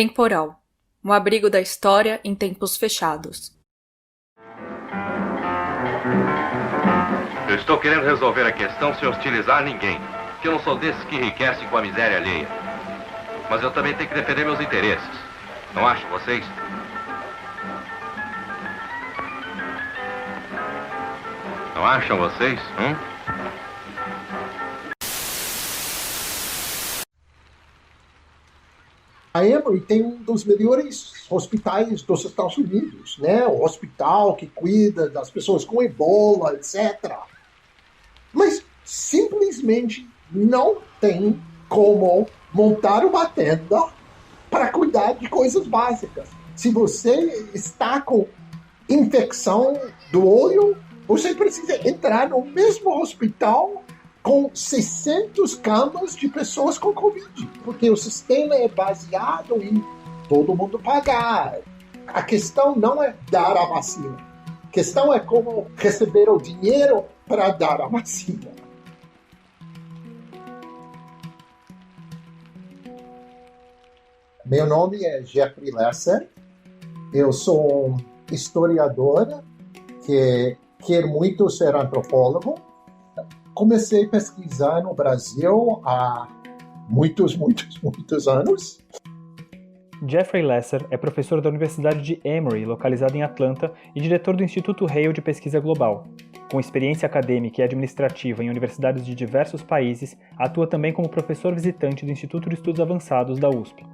Temporal. Um abrigo da história em tempos fechados. Eu estou querendo resolver a questão sem hostilizar ninguém. Que eu não sou desses que enriquecem com a miséria alheia. Mas eu também tenho que defender meus interesses. Não acham vocês? Não acham vocês? A Emory tem um dos melhores hospitais dos Estados Unidos, né? O hospital que cuida das pessoas com ebola, etc. Mas simplesmente não tem como montar uma tenda para cuidar de coisas básicas. Se você está com infecção do olho, você precisa entrar no mesmo hospital com 600 camas de pessoas com Covid, porque o sistema é baseado em todo mundo pagar. A questão não é dar a vacina. A questão é como receber o dinheiro para dar a vacina. Meu nome é Jeffrey Lesser. Eu sou historiador que quer muito ser antropólogo. Comecei a pesquisar no Brasil há muitos anos. Jeffrey Lesser é professor da Universidade de Emory, localizada em Atlanta, e diretor do Instituto Hale de Pesquisa Global. Com experiência acadêmica e administrativa em universidades de diversos países, atua também como professor visitante do Instituto de Estudos Avançados da USP.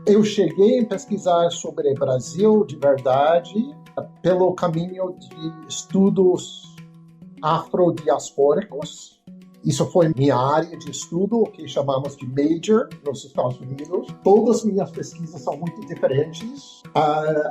Eu cheguei a pesquisar sobre o Brasil de verdade pelo caminho de estudos afrodiaspóricos. Isso foi minha área de estudo, o que chamamos de major nos Estados Unidos. Todas as minhas pesquisas são muito diferentes.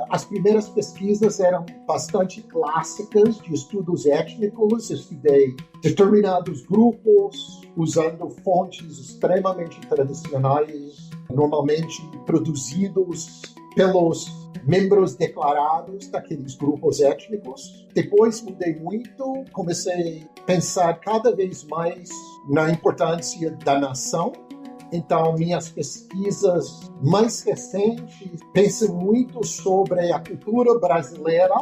As primeiras pesquisas eram bastante clássicas de estudos étnicos. Estudei determinados grupos usando fontes extremamente tradicionais, normalmente produzidos pelos membros declarados daqueles grupos étnicos. Depois mudei muito, comecei a pensar cada vez mais na importância da nação. Então, minhas pesquisas mais recentes pensam muito sobre a cultura brasileira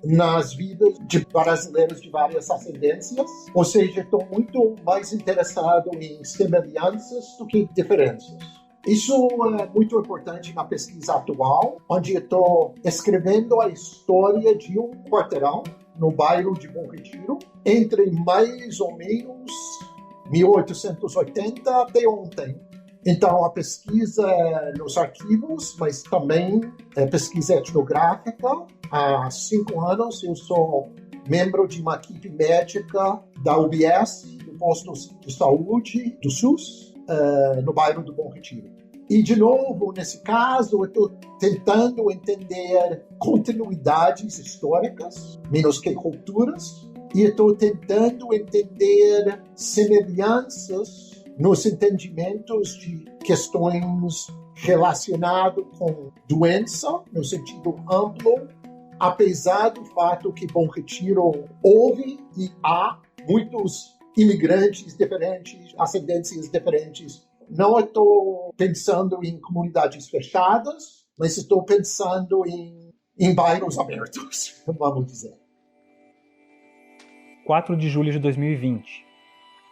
nas vidas de brasileiros de várias ascendências. Ou seja, estou muito mais interessado em semelhanças do que diferenças. Isso é muito importante na pesquisa atual, onde eu estou escrevendo a história de um quarteirão no bairro de Bom Retiro, entre mais ou menos 1880 até ontem. Então, a pesquisa é nos arquivos, mas também é pesquisa etnográfica. Há 5 anos eu sou membro de uma equipe médica da UBS, do posto de saúde do SUS, no bairro do Bom Retiro. E, de novo, nesse caso, eu estou tentando entender continuidades históricas, menos que culturas, e estou tentando entender semelhanças nos entendimentos de questões relacionadas com doença, no sentido amplo, apesar do fato que Bom Retiro houve e há muitos imigrantes diferentes, ascendências diferentes. Não estou pensando em comunidades fechadas, mas estou pensando em bairros abertos, vamos dizer. 4 de julho de 2020.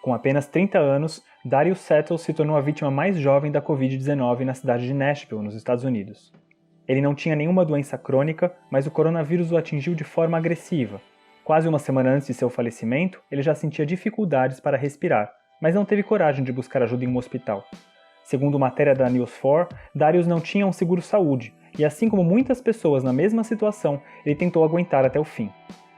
Com apenas 30 anos, Darius Settle se tornou a vítima mais jovem da Covid-19 na cidade de Nashville, nos Estados Unidos. Ele não tinha nenhuma doença crônica, mas o coronavírus o atingiu de forma agressiva. Quase uma semana antes de seu falecimento, ele já sentia dificuldades para respirar, mas não teve coragem de buscar ajuda em um hospital. Segundo matéria da News 4, Darius não tinha um seguro-saúde, e assim como muitas pessoas na mesma situação, ele tentou aguentar até o fim.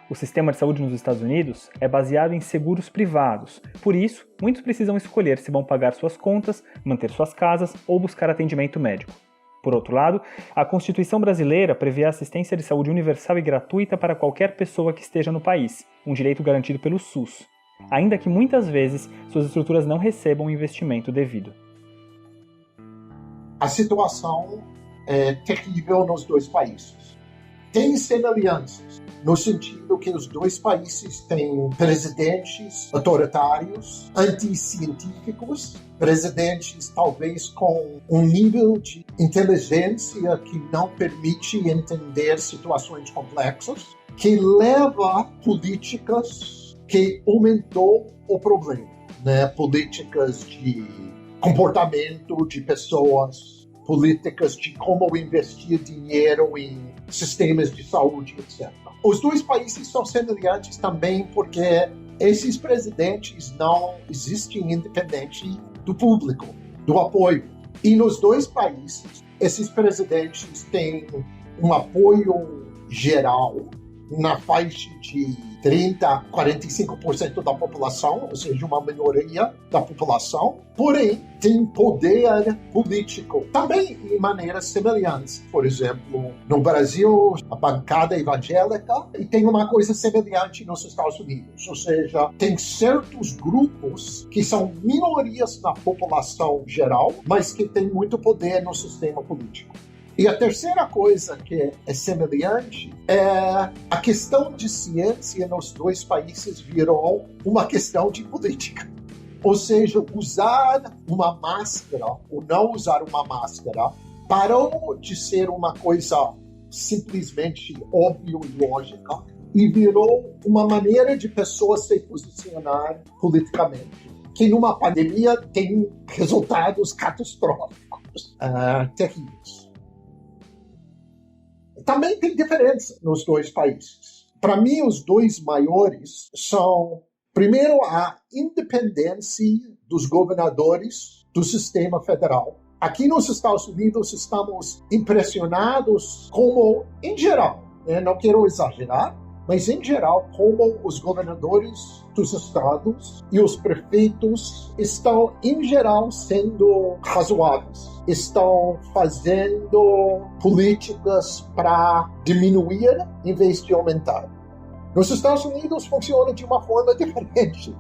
O sistema de saúde nos Estados Unidos é baseado em seguros privados, por isso, muitos precisam escolher se vão pagar suas contas, manter suas casas ou buscar atendimento médico. Por outro lado, a Constituição brasileira prevê a assistência de saúde universal e gratuita para qualquer pessoa que esteja no país, um direito garantido pelo SUS, ainda que muitas vezes suas estruturas não recebam o investimento devido. A situação é terrível nos dois países. Tem semelhanças. no sentido que os dois países têm presidentes autoritários, anticientíficos, presidentes talvez com um nível de inteligência que não permite entender situações complexas, que leva políticas que aumentou o problema, né? Políticas de comportamento de pessoas, políticas de como investir dinheiro em sistemas de saúde, etc. Os dois países são semelhantes também porque esses presidentes não existem independente do público, do apoio. E nos dois países, esses presidentes têm um apoio geral na faixa de 30% a 45% da população, ou seja, uma minoria da população, porém tem poder político, também em maneiras semelhantes. Por exemplo, no Brasil, a bancada evangélica, e tem uma coisa semelhante nos Estados Unidos, ou seja, tem certos grupos que são minorias na população geral, mas que têm muito poder no sistema político. E a terceira coisa que é semelhante é a questão de ciência nos dois países virou uma questão de política. Ou seja, usar uma máscara ou não usar uma máscara parou de ser uma coisa simplesmente óbvia e lógica e virou uma maneira de pessoas se posicionar politicamente, que numa pandemia tem resultados catastróficos, terríveis. Também tem diferença nos dois países. Para mim, os dois maiores são, primeiro, a independência dos governadores do sistema federal. Aqui nos Estados Unidos, estamos impressionados como, em geral, não quero exagerar, mas em geral, como os governadores dos estados e os prefeitos estão, em geral, sendo razoáveis. Estão fazendo políticas para diminuir em vez de aumentar. Nos Estados Unidos funciona de uma forma diferente,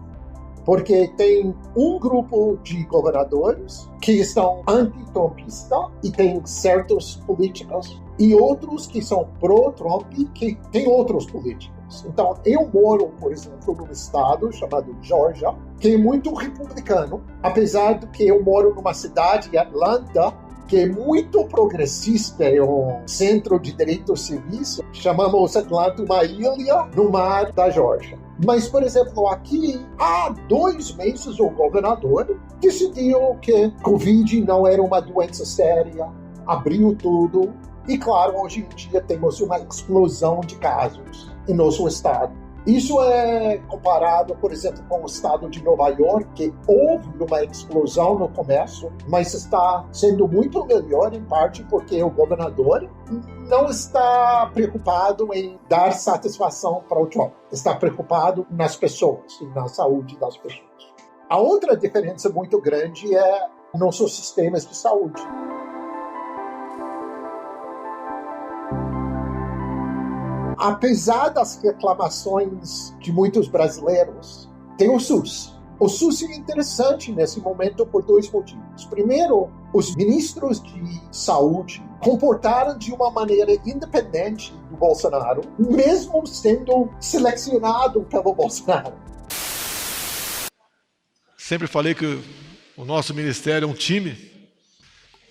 porque tem um grupo de governadores que estão anti-trumpistas e têm certas políticas, e outros que são pró-Trump que têm outras políticas. Então, eu moro, por exemplo, num estado chamado Georgia, que é muito republicano, apesar de que eu moro numa cidade, Atlanta, que é muito progressista, é um centro de direitos civis. Chamamos Atlanta uma ilha no mar da Geórgia. Mas, por exemplo, aqui, há 2 meses, o governador decidiu que Covid não era uma doença séria, abriu tudo. E, claro, hoje em dia temos uma explosão de casos em nosso estado. Isso é comparado, por exemplo, com o estado de Nova York, que houve uma explosão no começo, mas está sendo muito melhor, em parte porque o governador não está preocupado em dar satisfação para o Trump. Está preocupado nas pessoas e na saúde das pessoas. A outra diferença muito grande é nossos sistemas de saúde. Apesar das reclamações de muitos brasileiros, tem o SUS. O SUS é interessante nesse momento por 2 motivos. Primeiro, os ministros de saúde comportaram de uma maneira independente do Bolsonaro, mesmo sendo selecionado pelo Bolsonaro. Sempre falei que o nosso ministério é um time,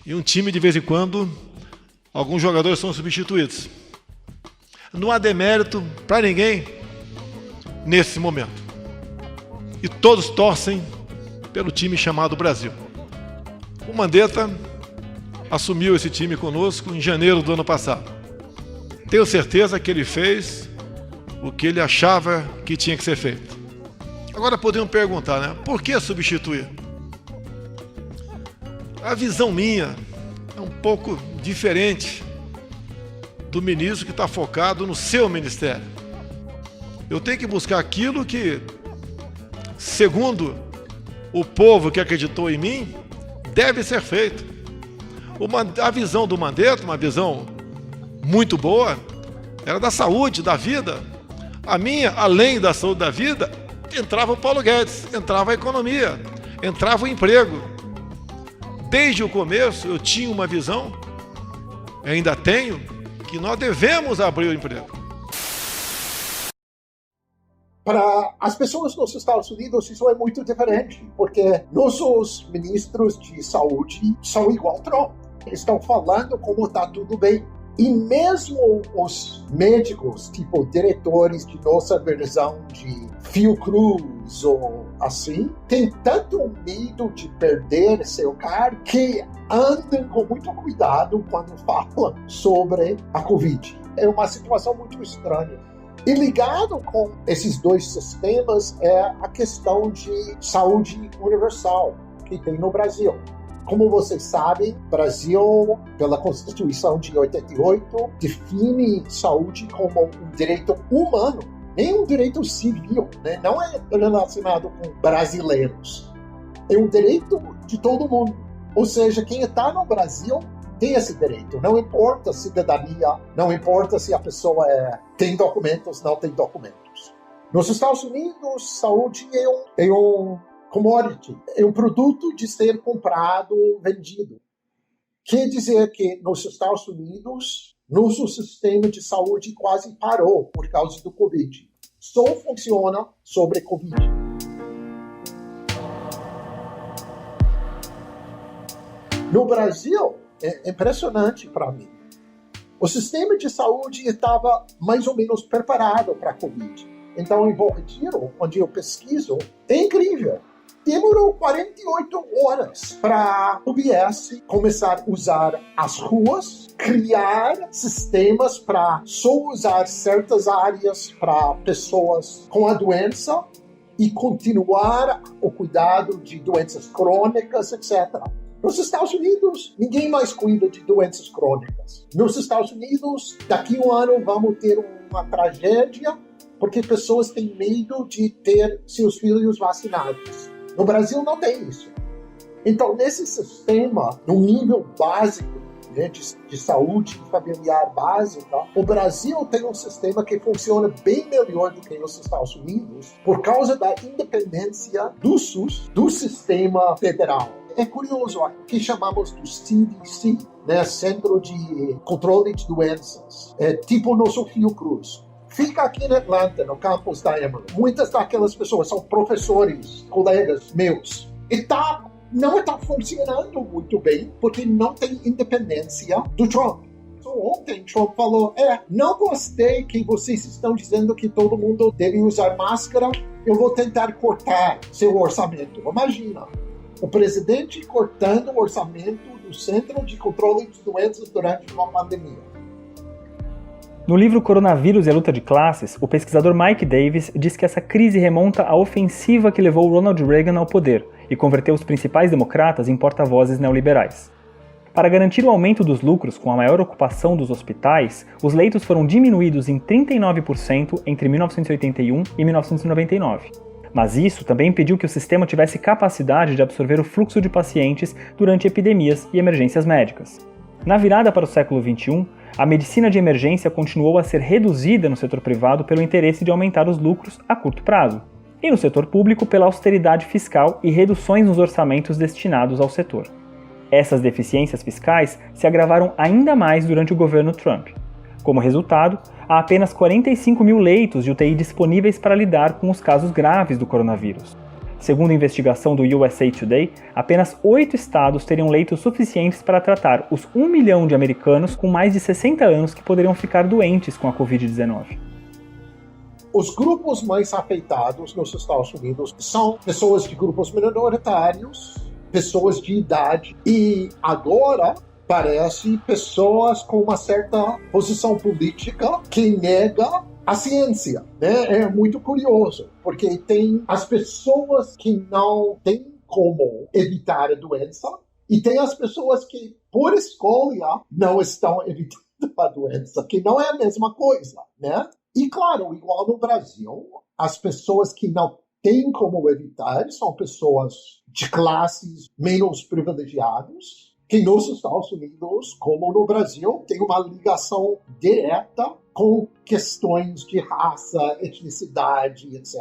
e um time, de vez em quando, alguns jogadores são substituídos. Não há demérito para ninguém nesse momento. E todos torcem pelo time chamado Brasil. O Mandetta assumiu esse time conosco em janeiro do ano passado. Tenho certeza que ele fez o que ele achava que tinha que ser feito. Agora podemos perguntar, né? Por que substituir? A visão minha é um pouco diferente do ministro que está focado no seu ministério. Eu tenho que buscar aquilo que, segundo o povo que acreditou em mim, deve ser feito. A visão do Mandetta, uma visão muito boa, era da saúde, da vida. A minha, além da saúde da vida, entrava o Paulo Guedes, entrava a economia, entrava o emprego. Desde o começo eu tinha uma visão, ainda tenho, que nós devemos abrir o emprego. Para as pessoas nos Estados Unidos, isso é muito diferente, porque nossos ministros de saúde são igual Trump. Estão falando como está tudo bem. E mesmo os médicos, tipo diretores de nossa versão de Fiocruz ou assim, têm tanto medo de perder seu cargo que andam com muito cuidado quando falam sobre a Covid. É uma situação muito estranha. E ligado com esses dois sistemas é a questão de saúde universal que tem no Brasil. Como vocês sabem, o Brasil, pela Constituição de 88, define saúde como um direito humano, nem um direito civil, né? Não é relacionado com brasileiros. É um direito de todo mundo. Ou seja, quem está no Brasil tem esse direito. Não importa a cidadania, não importa se a pessoa tem documentos, não tem documentos. Nos Estados Unidos, saúde é um commodity, é um produto de ser comprado, vendido. Quer dizer que nos Estados Unidos, nosso sistema de saúde quase parou por causa do Covid. Só funciona sobre Covid. No Brasil, é impressionante para mim. O sistema de saúde estava mais ou menos preparado para a Covid. Então, em Bom Retiro, onde eu pesquiso, é incrível. Demorou 48 horas para o UBS começar a usar as ruas, criar sistemas para só usar certas áreas para pessoas com a doença e continuar o cuidado de doenças crônicas, etc. Nos Estados Unidos, ninguém mais cuida de doenças crônicas. Nos Estados Unidos, daqui a um ano vamos ter uma tragédia porque pessoas têm medo de ter seus filhos vacinados. No Brasil não tem isso. Então, nesse sistema, no nível básico, né, de saúde familiar básica, o Brasil tem um sistema que funciona bem melhor do que nos Estados Unidos por causa da independência do SUS, do sistema federal. É curioso, o que chamamos do CDC, né, Centro de Controle de Doenças, tipo nosso Fiocruz. Fica aqui em Atlanta, no campus da Emory. Muitas daquelas pessoas são professores, colegas meus. E não está funcionando muito bem, porque não tem independência do Trump. Então, ontem, Trump falou, não gostei que vocês estão dizendo que todo mundo deve usar máscara, eu vou tentar cortar seu orçamento. Imagina, o presidente cortando o orçamento do Centro de Controle de Doenças durante uma pandemia. No livro Coronavírus e a Luta de Classes, o pesquisador Mike Davis diz que essa crise remonta à ofensiva que levou Ronald Reagan ao poder e converteu os principais democratas em porta-vozes neoliberais. Para garantir o aumento dos lucros com a maior ocupação dos hospitais, os leitos foram diminuídos em 39% entre 1981 e 1999. Mas isso também impediu que o sistema tivesse capacidade de absorver o fluxo de pacientes durante epidemias e emergências médicas. Na virada para o século XXI, a medicina de emergência continuou a ser reduzida no setor privado pelo interesse de aumentar os lucros a curto prazo, e no setor público pela austeridade fiscal e reduções nos orçamentos destinados ao setor. Essas deficiências fiscais se agravaram ainda mais durante o governo Trump. Como resultado, há apenas 45 mil leitos de UTI disponíveis para lidar com os casos graves do coronavírus. Segundo a investigação do USA Today, apenas 8 estados teriam leitos suficientes para tratar os 1 milhão de americanos com mais de 60 anos que poderiam ficar doentes com a Covid-19. Os grupos mais afetados nos Estados Unidos são pessoas de grupos minoritários, pessoas de idade e agora parece pessoas com uma certa posição política que nega a ciência, né? É muito curioso, porque tem as pessoas que não têm como evitar a doença e tem as pessoas que, por escolha, não estão evitando a doença, que não é a mesma coisa, né? E, claro, igual no Brasil, as pessoas que não têm como evitar são pessoas de classes menos privilegiadas, que nos Estados Unidos, como no Brasil, tem uma ligação direta com questões de raça, etnicidade, etc.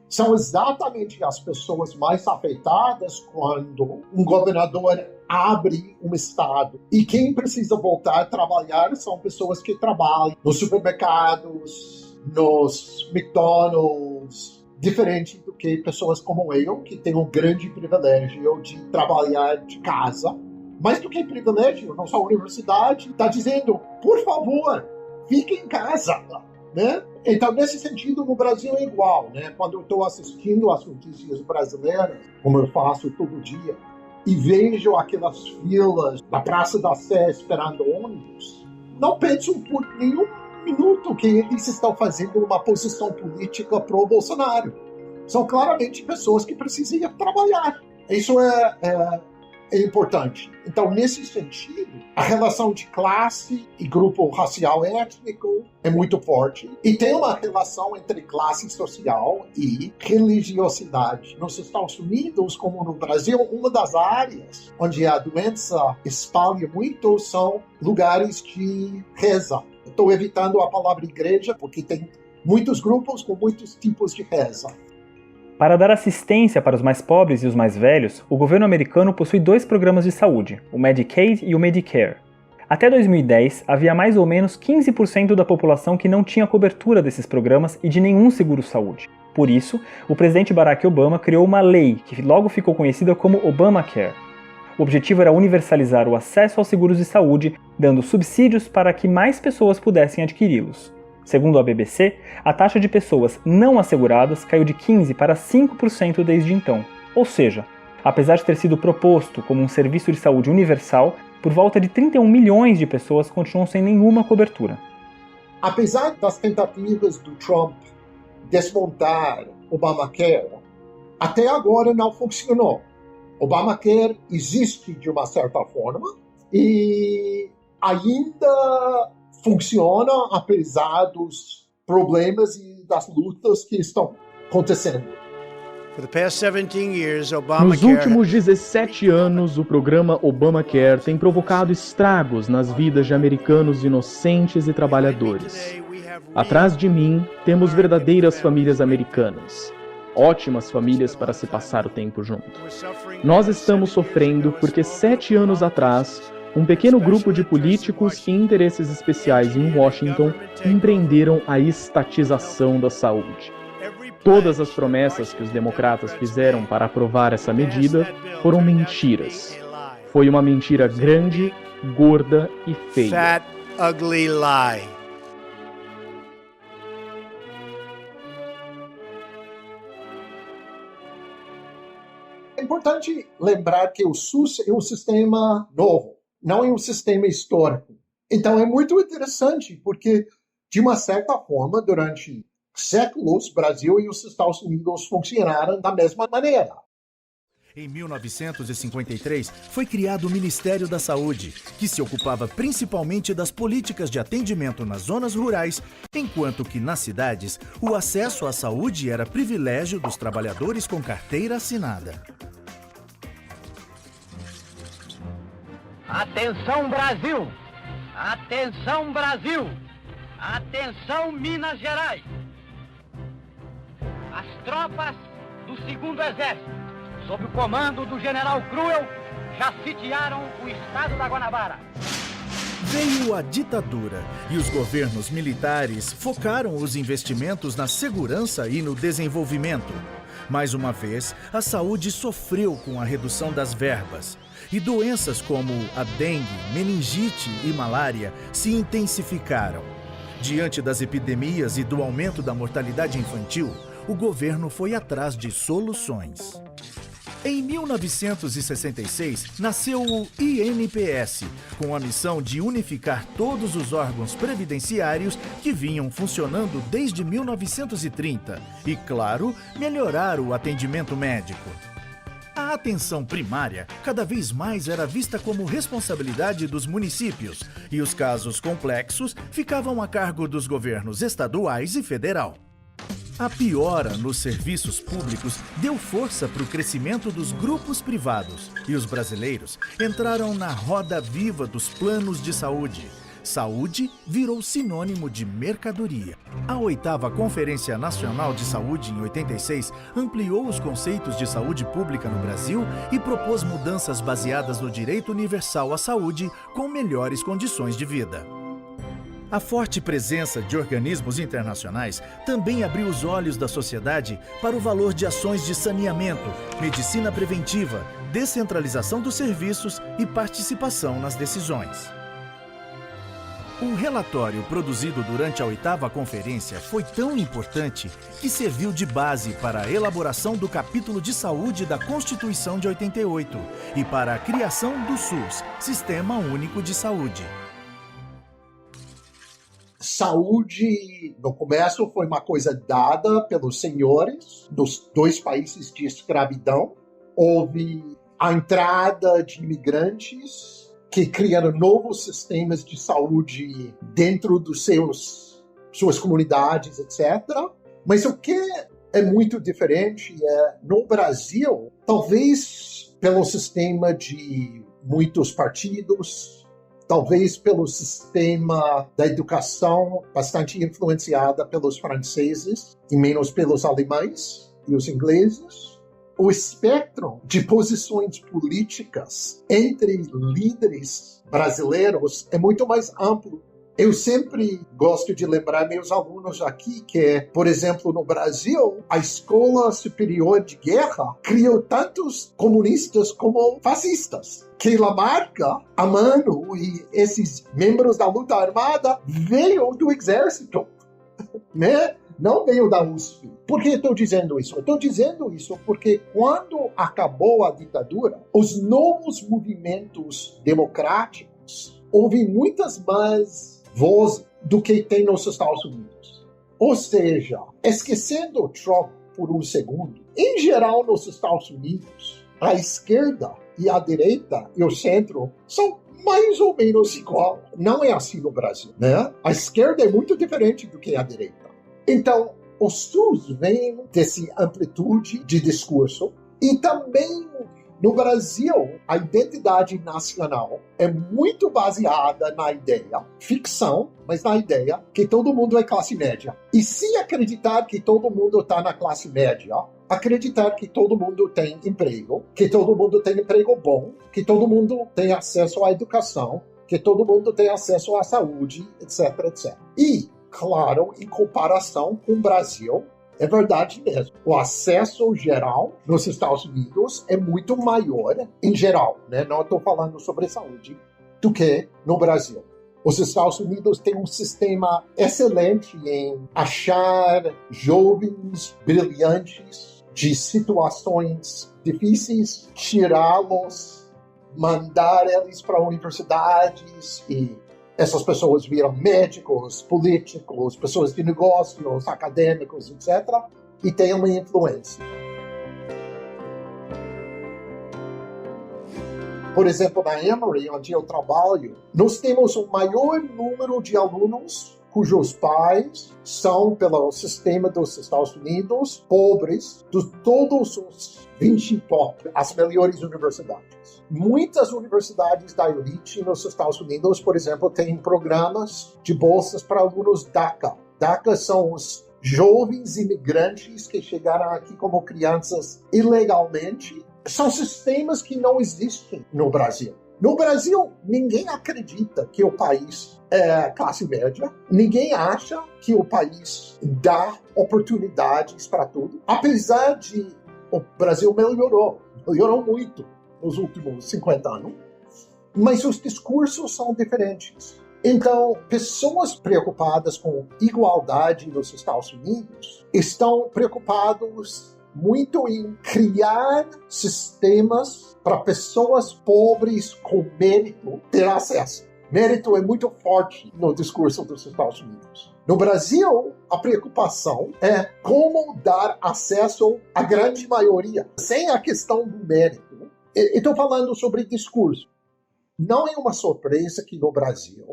São exatamente as pessoas mais afetadas quando um governador abre um estado. E quem precisa voltar a trabalhar são pessoas que trabalham nos supermercados, nos McDonald's, menos diferente do que pessoas como eu, que têm um grande privilégio de trabalhar de casa. Mais do que privilégio, nossa universidade está dizendo, por favor, fique em casa, né? Então, nesse sentido, no Brasil é igual, né? Quando eu estou assistindo às notícias brasileiras, como eu faço todo dia, e vejo aquelas filas na Praça da Sé esperando ônibus, não penso por nenhum minuto que eles estão fazendo uma posição política pró-Bolsonaro. São claramente pessoas que precisam trabalhar. Isso é importante. Então, nesse sentido, a relação de classe e grupo racial étnico é muito forte. E tem uma relação entre classe social e religiosidade. Nos Estados Unidos, como no Brasil, uma das áreas onde a doença espalha muito são lugares de reza. Estou evitando a palavra igreja, porque tem muitos grupos com muitos tipos de reza. Para dar assistência para os mais pobres e os mais velhos, o governo americano possui 2 programas de saúde, o Medicaid e o Medicare. Até 2010, havia mais ou menos 15% da população que não tinha cobertura desses programas e de nenhum seguro-saúde. Por isso, o presidente Barack Obama criou uma lei que logo ficou conhecida como Obamacare. O objetivo era universalizar o acesso aos seguros de saúde, dando subsídios para que mais pessoas pudessem adquiri-los. Segundo a BBC, a taxa de pessoas não asseguradas caiu de 15% para 5% desde então. Ou seja, apesar de ter sido proposto como um serviço de saúde universal, por volta de 31 milhões de pessoas continuam sem nenhuma cobertura. Apesar das tentativas do Trump desmontar Obamacare, até agora não funcionou. Obamacare existe de uma certa forma e ainda funciona apesar dos problemas e das lutas que estão acontecendo. Nos últimos 17 anos, o programa Obamacare tem provocado estragos nas vidas de americanos inocentes e trabalhadores. Atrás de mim, temos verdadeiras famílias americanas. Ótimas famílias para se passar o tempo junto. Nós estamos sofrendo porque 7 anos atrás, um pequeno grupo de políticos e interesses especiais em Washington empreenderam a estatização da saúde. Todas as promessas que os democratas fizeram para aprovar essa medida foram mentiras. Foi uma mentira grande, gorda e feia. Fat, ugly lie. É importante lembrar que o SUS é um sistema novo, não é um sistema histórico. Então é muito interessante, porque, de uma certa forma, durante séculos, Brasil e os Estados Unidos funcionaram da mesma maneira. Em 1953, foi criado o Ministério da Saúde, que se ocupava principalmente das políticas de atendimento nas zonas rurais, enquanto que nas cidades, o acesso à saúde era privilégio dos trabalhadores com carteira assinada. Atenção, Brasil! Atenção, Brasil! Atenção, Minas Gerais! As tropas do 2º Exército, sob o comando do General Cruel, já sitiaram o estado da Guanabara. Veio a ditadura e os governos militares focaram os investimentos na segurança e no desenvolvimento. Mais uma vez, a saúde sofreu com a redução das verbas. E doenças como a dengue, meningite e malária se intensificaram. Diante das epidemias e do aumento da mortalidade infantil, o governo foi atrás de soluções. Em 1966, nasceu o INPS, com a missão de unificar todos os órgãos previdenciários que vinham funcionando desde 1930 e, claro, melhorar o atendimento médico. A atenção primária cada vez mais era vista como responsabilidade dos municípios e os casos complexos ficavam a cargo dos governos estaduais e federal. A piora nos serviços públicos deu força para o crescimento dos grupos privados e os brasileiros entraram na roda viva dos planos de saúde. Saúde virou sinônimo de mercadoria. A 8ª Conferência Nacional de Saúde, em 86, ampliou os conceitos de saúde pública no Brasil e propôs mudanças baseadas no direito universal à saúde com melhores condições de vida. A forte presença de organismos internacionais também abriu os olhos da sociedade para o valor de ações de saneamento, medicina preventiva, descentralização dos serviços e participação nas decisões. O relatório produzido durante a 8ª conferência foi tão importante que serviu de base para a elaboração do capítulo de saúde da Constituição de 88 e para a criação do SUS, Sistema Único de Saúde. Saúde, no começo, foi uma coisa dada pelos senhores dos 2 países de escravidão. Houve a entrada de imigrantes que criaram novos sistemas de saúde dentro dos suas comunidades, etc. Mas o que é muito diferente é, no Brasil, talvez pelo sistema de muitos partidos, talvez pelo sistema da educação bastante influenciada pelos franceses e menos pelos alemães e os ingleses, o espectro de posições políticas entre líderes brasileiros é muito mais amplo. Eu sempre gosto de lembrar meus alunos aqui que, por exemplo, no Brasil, a Escola Superior de Guerra criou tantos comunistas como fascistas. Que Lamarca, Amano e esses membros da luta armada veio do exército, né? Não veio da USP. Por que eu estou dizendo isso? Eu estou dizendo isso porque quando acabou a ditadura, os novos movimentos democráticos houve muitas mais vozes do que tem nos Estados Unidos. Ou seja, esquecendo Trump por um segundo, em geral nos Estados Unidos, a esquerda e a direita e o centro são mais ou menos igual. Não é assim no Brasil, né? A esquerda é muito diferente do que a direita. Então, o SUS vem dessa amplitude de discurso e também no Brasil, a identidade nacional é muito baseada na ideia, ficção, mas na ideia que todo mundo é classe média. E se acreditar que todo mundo está na classe média, acreditar que todo mundo tem emprego, que todo mundo tem emprego bom, que todo mundo tem acesso à educação, que todo mundo tem acesso à saúde, etc, etc. E, claro, em comparação com o Brasil, é verdade mesmo. O acesso geral nos Estados Unidos é muito maior, em geral, né? Não estou falando sobre saúde, do que no Brasil. Os Estados Unidos têm um sistema excelente em achar jovens brilhantes de situações difíceis, tirá-los, mandar eles para universidades e essas pessoas viram médicos, políticos, pessoas de negócios, acadêmicos, etc. E têm uma influência. Por exemplo, na Emory, onde eu trabalho, nós temos o maior número de alunos cujos pais são, pelo sistema dos Estados Unidos, pobres, de todos os 20 top, as melhores universidades. Muitas universidades da elite nos Estados Unidos, por exemplo, têm programas de bolsas para alunos DACA. DACA são os jovens imigrantes que chegaram aqui como crianças ilegalmente. São sistemas que não existem no Brasil. No Brasil, ninguém acredita que o país é classe média. Ninguém acha que o país dá oportunidades para tudo. Apesar de o Brasil melhorou muito nos últimos 50 anos, mas os discursos são diferentes. Então, pessoas preocupadas com igualdade nos Estados Unidos estão preocupados muito em criar sistemas para pessoas pobres com mérito ter acesso. Mérito é muito forte no discurso dos Estados Unidos. No Brasil, a preocupação é como dar acesso à grande maioria, sem a questão do mérito. Estou falando sobre discurso. Não é uma surpresa que no Brasil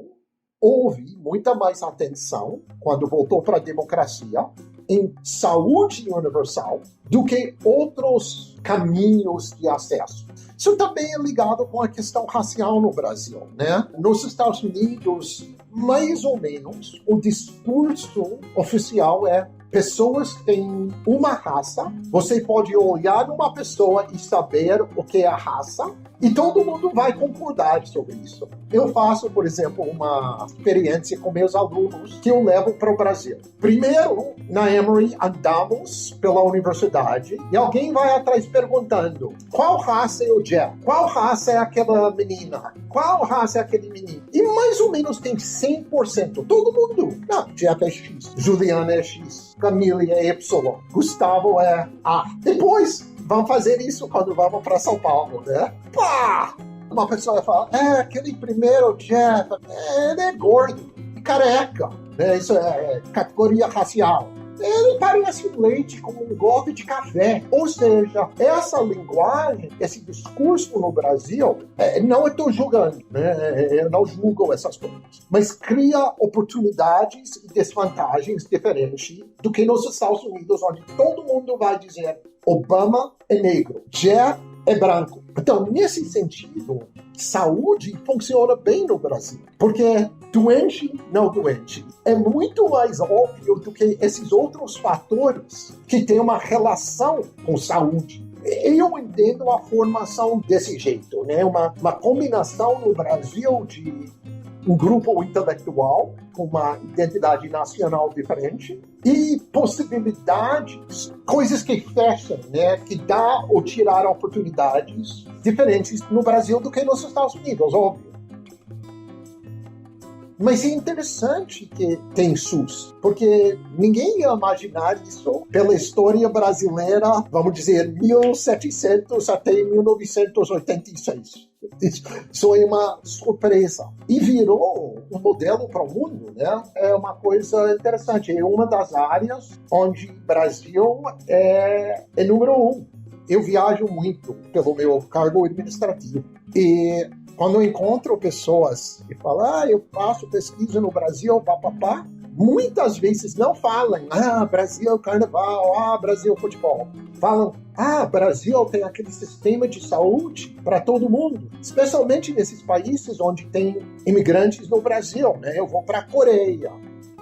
houve muita mais atenção, quando voltou para a democracia, em saúde universal do que outros caminhos de acesso. Isso também é ligado com a questão racial no Brasil, né? Nos Estados Unidos, mais ou menos, o discurso oficial é: pessoas têm uma raça, você pode olhar uma pessoa e saber o que é a raça, E todo mundo vai concordar sobre isso. Eu faço, por exemplo, uma experiência com meus alunos que eu levo para o Brasil. Primeiro, na Emory, andamos pela universidade e alguém vai atrás perguntando: qual raça é o Jeff? Qual raça é aquela menina? Qual raça é aquele menino? E mais ou menos tem 100%. Todo mundo. Não, Jeff é X, Juliana é X, Camille é Y, Gustavo é A. Depois, vamos fazer isso quando vamos para São Paulo, né? Pá! Uma pessoa fala: aquele primeiro Jeff, ele é gordo, careca, né? Isso é categoria racial. Ele parece leite com um golpe de café. Ou seja, essa linguagem, esse discurso no Brasil, não estou julgando, né? Eu não julgo essas coisas, mas cria oportunidades e desvantagens diferentes do que nos Estados Unidos, onde todo mundo vai dizer: Obama é negro, Jeff é branco. Então, nesse sentido, saúde funciona bem no Brasil, porque doente, não doente, é muito mais óbvio do que esses outros fatores que têm uma relação com saúde. Eu entendo a formação desse jeito, né? Uma combinação no Brasil de um grupo intelectual com uma identidade nacional diferente e possibilidades, coisas que fecham, né? Que dá ou tirar oportunidades diferentes no Brasil do que nos Estados Unidos, óbvio. Mas é interessante que tem SUS, porque ninguém ia imaginar isso pela história brasileira, vamos dizer, 1700 até 1986. Isso é uma surpresa. E virou um modelo para o mundo, né? É uma coisa interessante. É uma das áreas onde o Brasil é número 1. Eu viajo muito pelo meu cargo administrativo. E quando eu encontro pessoas que falam: eu faço pesquisa no Brasil, papapá, muitas vezes não falam: Brasil carnaval, Brasil futebol. Falam: Brasil tem aquele sistema de saúde para todo mundo, especialmente nesses países onde tem imigrantes no Brasil, né? Eu vou para a Coreia,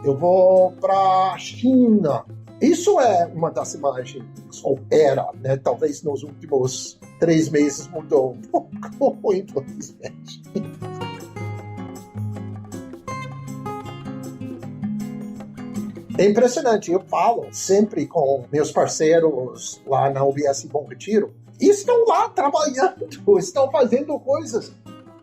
eu vou para a China. Isso é uma das imagens, ou era, né? Talvez nos últimos 3 meses mudou um pouco, infelizmente. É impressionante, eu falo sempre com meus parceiros lá na UBS Bom Retiro, e estão lá trabalhando, estão fazendo coisas.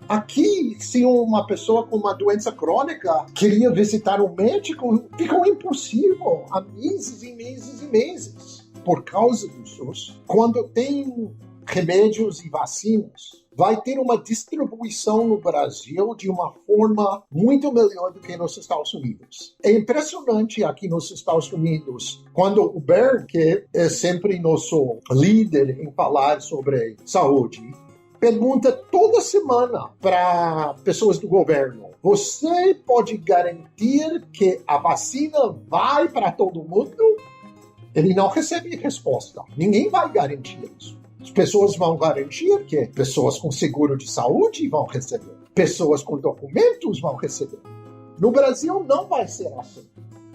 Aqui, se uma pessoa com uma doença crônica queria visitar um médico, ficou impossível há meses e meses e meses por causa do SUS. Quando tem remédios e vacinas, vai ter uma distribuição no Brasil de uma forma muito melhor do que nos Estados Unidos. É impressionante aqui nos Estados Unidos, quando o Bern, que é sempre nosso líder em falar sobre saúde, pergunta toda semana para pessoas do governo: você pode garantir que a vacina vai para todo mundo? Ele não recebe resposta. Ninguém vai garantir isso. As pessoas vão garantir que pessoas com seguro de saúde vão receber. Pessoas com documentos vão receber. No Brasil não vai ser assim.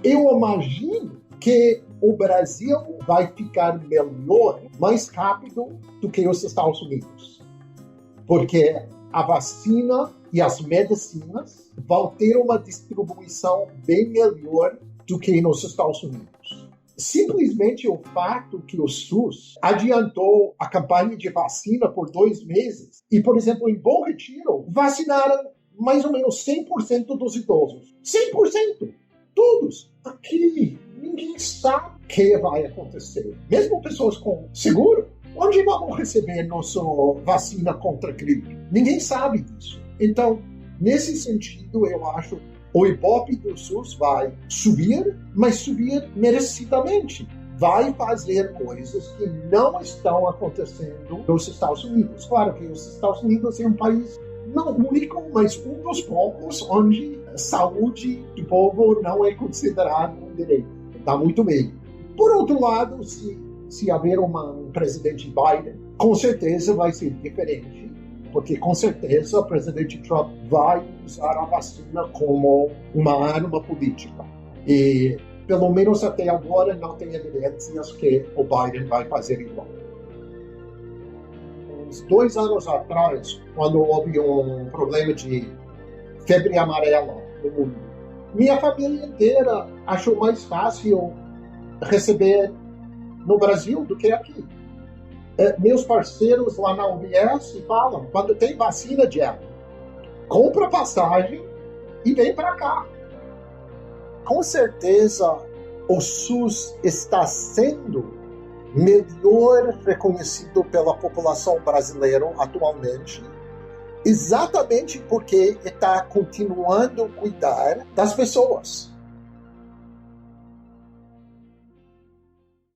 Eu imagino que o Brasil vai ficar melhor, mais rápido do que os Estados Unidos. Porque a vacina e as medicinas vão ter uma distribuição bem melhor do que nos Estados Unidos. Simplesmente o fato que o SUS adiantou a campanha de vacina por 2 meses e, por exemplo, em Bom Retiro, vacinaram mais ou menos 100% dos idosos. 100%! Todos! Aqui, ninguém sabe o que vai acontecer. Mesmo pessoas com seguro, onde vão receber nossa vacina contra a gripe? Ninguém sabe disso. Então, nesse sentido, eu acho o Ibope do SUS vai subir, mas subir merecidamente. Vai fazer coisas que não estão acontecendo nos Estados Unidos. Claro que os Estados Unidos é um país não único, mas um dos poucos onde a saúde do povo não é considerada um direito. Está muito bem. Por outro lado, se haver um presidente Biden, com certeza vai ser diferente. Porque, com certeza, o presidente Trump vai usar a vacina como uma arma política. E, pelo menos até agora, não tem evidências que o Biden vai fazer igual. uns 2 anos atrás, quando houve um problema de febre amarela no mundo, minha família inteira achou mais fácil receber no Brasil do que aqui. Meus parceiros lá na UBS falam, quando tem vacina, Jeff, compra passagem e vem para cá. Com certeza, o SUS está sendo melhor reconhecido pela população brasileira atualmente, exatamente porque está continuando a cuidar das pessoas.